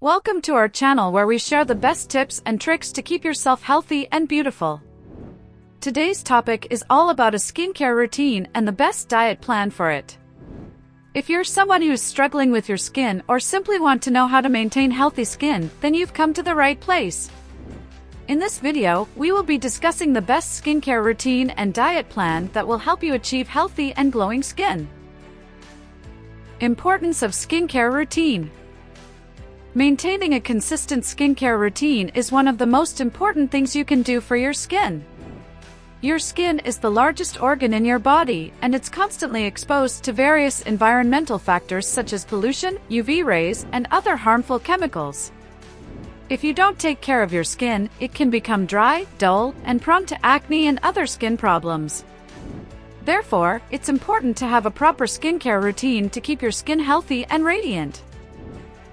Welcome to our channel where we share the best tips and tricks to keep yourself healthy and beautiful. Today's topic is all about a skincare routine and the best diet plan for it. If you're someone who's struggling with your skin or simply want to know how to maintain healthy skin, then you've come to the right place. In this video, we will be discussing the best skincare routine and diet plan that will help you achieve healthy and glowing skin. Importance of skincare routine. Maintaining a consistent skincare routine is one of the most important things you can do for your skin. Your skin is the largest organ in your body, and it's constantly exposed to various environmental factors such as pollution, UV rays, and other harmful chemicals. If you don't take care of your skin, it can become dry, dull, and prone to acne and other skin problems. Therefore, it's important to have a proper skincare routine to keep your skin healthy and radiant.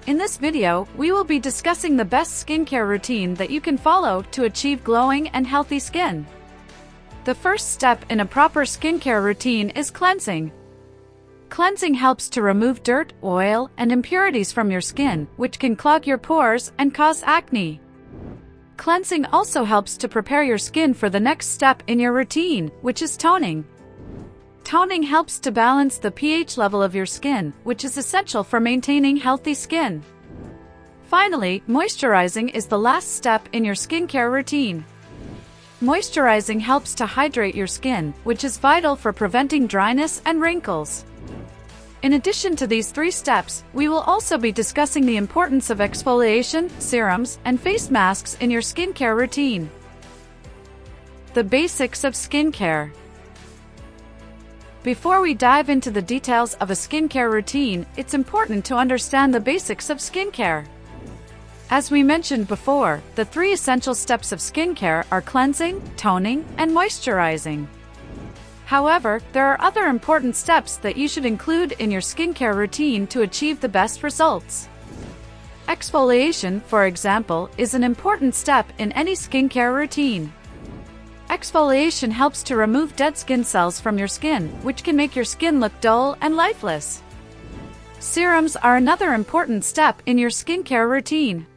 In this video, we will be discussing the best skincare routine that you can follow to achieve glowing and healthy skin. The first step in a proper skincare routine is cleansing. Cleansing helps to remove dirt, oil, and impurities from your skin, which can clog your pores and cause acne. Cleansing also helps to prepare your skin for the next step in your routine, which is toning. Toning helps to balance the pH level of your skin, which is essential for maintaining healthy skin. Finally, moisturizing is the last step in your skincare routine. Moisturizing helps to hydrate your skin, which is vital for preventing dryness and wrinkles. In addition to these three steps, we will also be discussing the importance of exfoliation, serums, and face masks in your skincare routine. The basics of skincare. Before we dive into the details of a skincare routine, it's important to understand the basics of skincare. As we mentioned before, the three essential steps of skincare are cleansing, toning, and moisturizing. However, there are other important steps that you should include in your skincare routine to achieve the best results. Exfoliation, for example, is an important step in any skincare routine. Exfoliation helps to remove dead skin cells from your skin, which can make your skin look dull and lifeless. Serums are another important step in your skincare routine.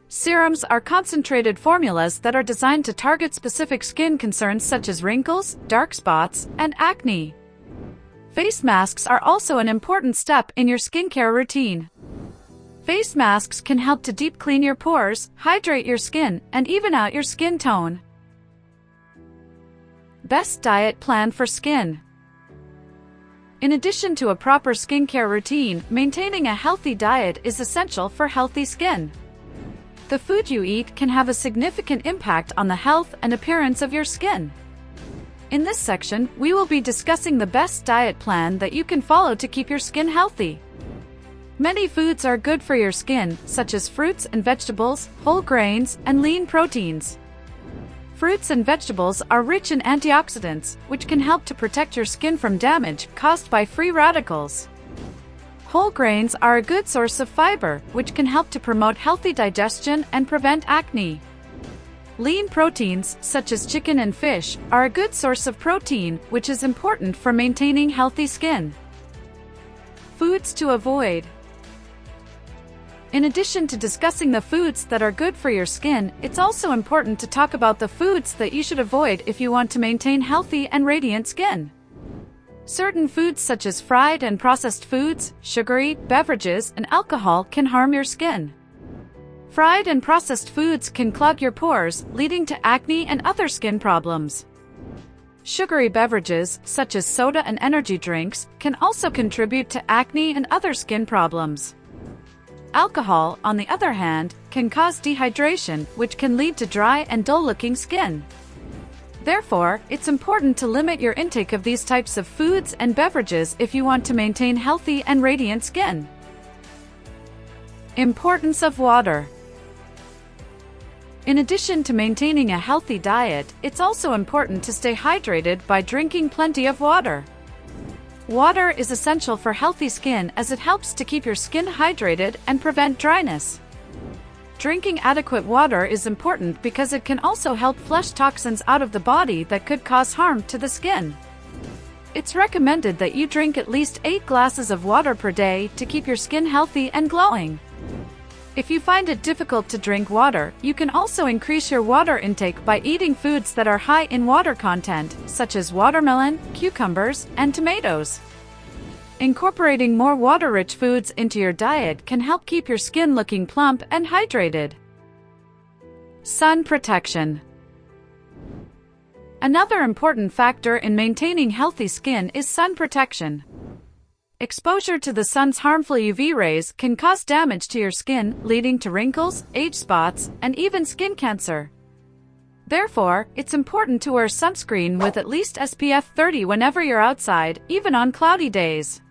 Serums are concentrated formulas that are designed to target specific skin concerns such as wrinkles, dark spots, and acne. Face masks are also an important step in your skincare routine. Face masks can help to deep clean your pores, hydrate your skin, and even out your skin tone. Best diet plan for skin. In addition to a proper skincare routine, maintaining a healthy diet is essential for healthy skin. The food you eat can have a significant impact on the health and appearance of your skin. In this section, we will be discussing the best diet plan that you can follow to keep your skin healthy. Many foods are good for your skin, such as fruits and vegetables, whole grains, and lean proteins. Fruits and vegetables are rich in antioxidants, which can help to protect your skin from damage caused by free radicals. Whole grains are a good source of fiber, which can help to promote healthy digestion and prevent acne. Lean proteins, such as chicken and fish, are a good source of protein, which is important for maintaining healthy skin. Foods to avoid. In addition to discussing the foods that are good for your skin, it's also important to talk about the foods that you should avoid if you want to maintain healthy and radiant skin. Certain foods such as fried and processed foods, sugary, beverages, and alcohol can harm your skin. Fried and processed foods can clog your pores, leading to acne and other skin problems. Sugary beverages, such as soda and energy drinks, can also contribute to acne and other skin problems. Alcohol, on the other hand, can cause dehydration, which can lead to dry and dull-looking skin. Therefore, it's important to limit your intake of these types of foods and beverages if you want to maintain healthy and radiant skin. Importance of water. In addition to maintaining a healthy diet, it's also important to stay hydrated by drinking plenty of water. Water is essential for healthy skin as it helps to keep your skin hydrated and prevent dryness. Drinking adequate water is important because it can also help flush toxins out of the body that could cause harm to the skin. It's recommended that you drink at least 8 glasses of water per day to keep your skin healthy and glowing. If you find it difficult to drink water, you can also increase your water intake by eating foods that are high in water content, such as watermelon, cucumbers, and tomatoes. Incorporating more water-rich foods into your diet can help keep your skin looking plump and hydrated. Sun protection. Another important factor in maintaining healthy skin is sun protection. Exposure to the sun's harmful UV rays can cause damage to your skin, leading to wrinkles, age spots, and even skin cancer. Therefore, it's important to wear sunscreen with at least SPF 30 whenever you're outside, even on cloudy days.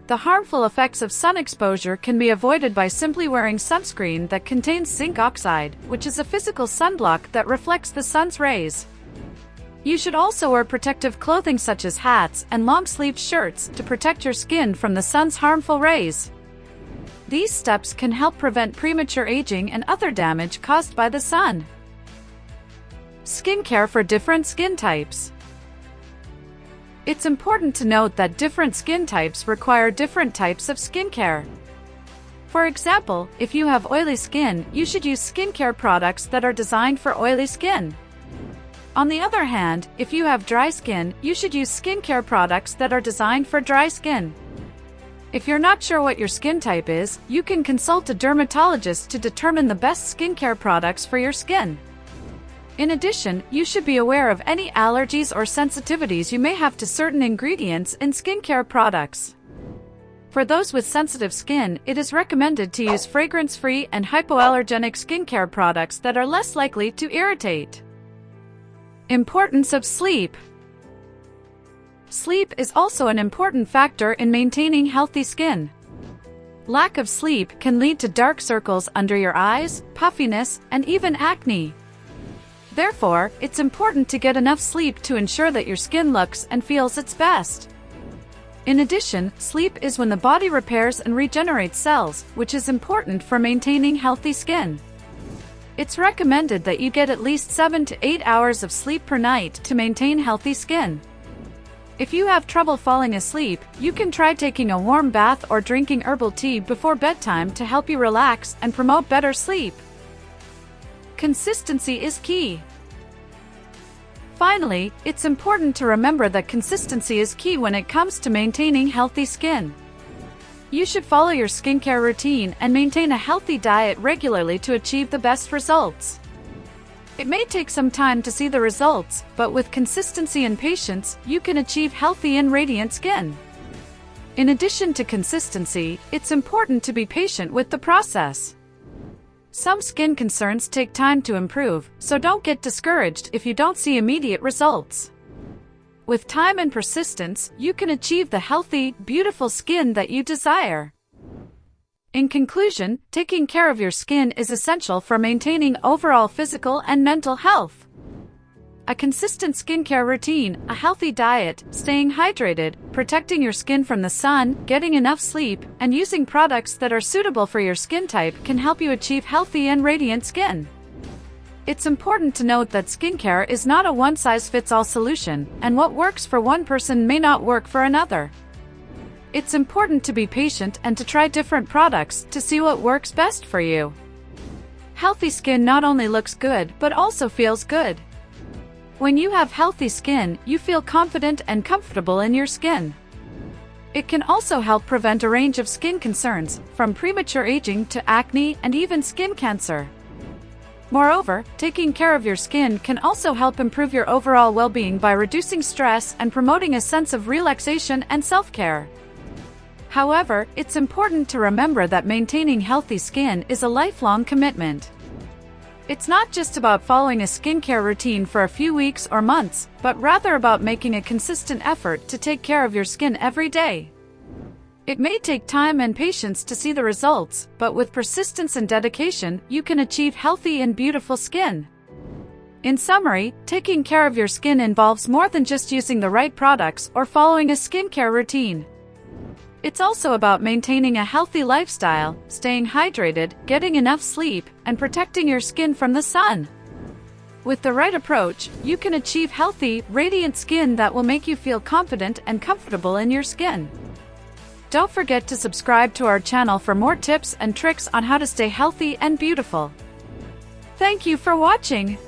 The harmful effects of sun exposure can be avoided by simply wearing sunscreen that contains zinc oxide, which is a physical sunblock that reflects the sun's rays. You should also wear protective clothing such as hats and long-sleeved shirts to protect your skin from the sun's harmful rays. These steps can help prevent premature aging and other damage caused by the sun. Skincare for different skin types. It's important to note that different skin types require different types of skincare. For example, if you have oily skin, you should use skincare products that are designed for oily skin. On the other hand, if you have dry skin, you should use skincare products that are designed for dry skin. If you're not sure what your skin type is, you can consult a dermatologist to determine the best skincare products for your skin. In addition, you should be aware of any allergies or sensitivities you may have to certain ingredients in skincare products. For those with sensitive skin, it is recommended to use fragrance-free and hypoallergenic skincare products that are less likely to irritate. Importance of sleep. Sleep is also an important factor in maintaining healthy skin. Lack of sleep can lead to dark circles under your eyes, puffiness, and even acne. Therefore, it's important to get enough sleep to ensure that your skin looks and feels its best. In addition, sleep is when the body repairs and regenerates cells, which is important for maintaining healthy skin. It's recommended that you get at least 7 to 8 hours of sleep per night to maintain healthy skin. If you have trouble falling asleep, you can try taking a warm bath or drinking herbal tea before bedtime to help you relax and promote better sleep. Consistency is key. Finally, it's important to remember that consistency is key when it comes to maintaining healthy skin. You should follow your skincare routine and maintain a healthy diet regularly to achieve the best results. It may take some time to see the results, but with consistency and patience, you can achieve healthy and radiant skin. In addition to consistency, it's important to be patient with the process. Some skin concerns take time to improve, so don't get discouraged if you don't see immediate results. With time and persistence, you can achieve the healthy, beautiful skin that you desire. In conclusion, taking care of your skin is essential for maintaining overall physical and mental health. A consistent skincare routine, a healthy diet, staying hydrated, protecting your skin from the sun, getting enough sleep, and using products that are suitable for your skin type can help you achieve healthy and radiant skin. It's important to note that skincare is not a one-size-fits-all solution, and what works for one person may not work for another. It's important to be patient and to try different products to see what works best for you. Healthy skin not only looks good, but also feels good. When you have healthy skin, you feel confident and comfortable in your skin. It can also help prevent a range of skin concerns, from premature aging to acne and even skin cancer. Moreover, taking care of your skin can also help improve your overall well-being by reducing stress and promoting a sense of relaxation and self-care. However, it's important to remember that maintaining healthy skin is a lifelong commitment. It's not just about following a skincare routine for a few weeks or months, but rather about making a consistent effort to take care of your skin every day. It may take time and patience to see the results, but with persistence and dedication, you can achieve healthy and beautiful skin. In summary, taking care of your skin involves more than just using the right products or following a skincare routine. It's also about maintaining a healthy lifestyle, staying hydrated, getting enough sleep, and protecting your skin from the sun. With the right approach, you can achieve healthy, radiant skin that will make you feel confident and comfortable in your skin. Don't forget to subscribe to our channel for more tips and tricks on how to stay healthy and beautiful. Thank you for watching.